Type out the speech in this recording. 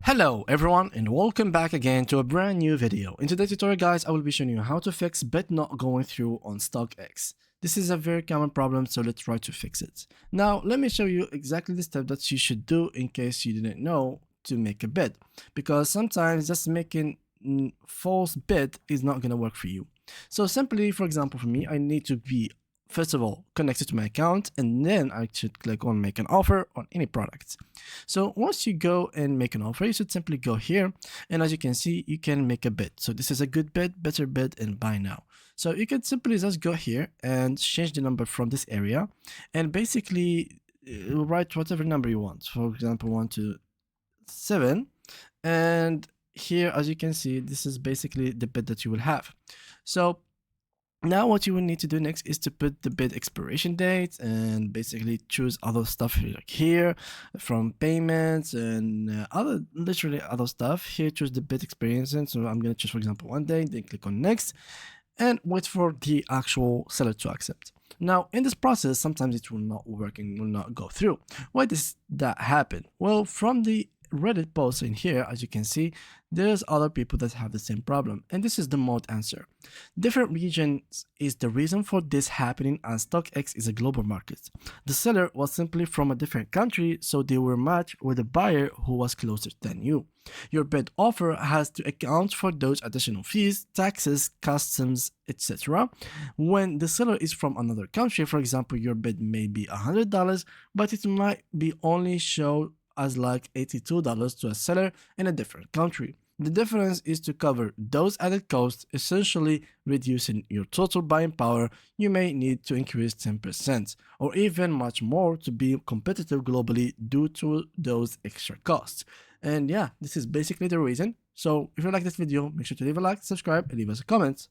Hello everyone and welcome back again to a brand new video. In today's tutorial guys, I will be showing you how to fix bid not going through on Stockx. This is a very common problem, so let's try to fix it. Now let me show you exactly the step that you should do in case you didn't know to make a bid, because sometimes just making false bid is not going to work for you. So simply, for example, for me, I need to be first of all connected to my account, and then I should click on make an offer on any product. So once you go and make an offer, you should simply go here, and as you can see, you can make a bid. So this is a good bid, better bid, and buy now. So you can simply just go here and change the number from this area, and basically write whatever number you want. For example, 1 to 7, and here, as you can see, this is basically the bid that you will have. So now what you will need to do next is to put the bid expiration date and basically choose other stuff like here from payments and literally other stuff. Here choose the bid expiration, so I'm going to choose for example 1 day, then click on next and wait for the actual seller to accept. Now in this process sometimes it will not work and will not go through. Why does that happen? Well, from the Reddit post in here, as you can see, there's other people that have the same problem, and this is the mode answer. Different regions is the reason for this happening, as Stockx is a global market. The seller was simply from a different country, so they were matched with a buyer who was closer than you. Your bid offer has to account for those additional fees, taxes, customs, etc. When the seller is from another country, for example, your bid may be $100, but it might be only show as like $82 to a seller in a different country. The difference is to cover those added costs, essentially reducing your total buying power. You may need to increase 10% or even much more to be competitive globally due to those extra costs. And yeah, this is basically the reason. So if you like this video, make sure to leave a like, subscribe, and leave us a comment.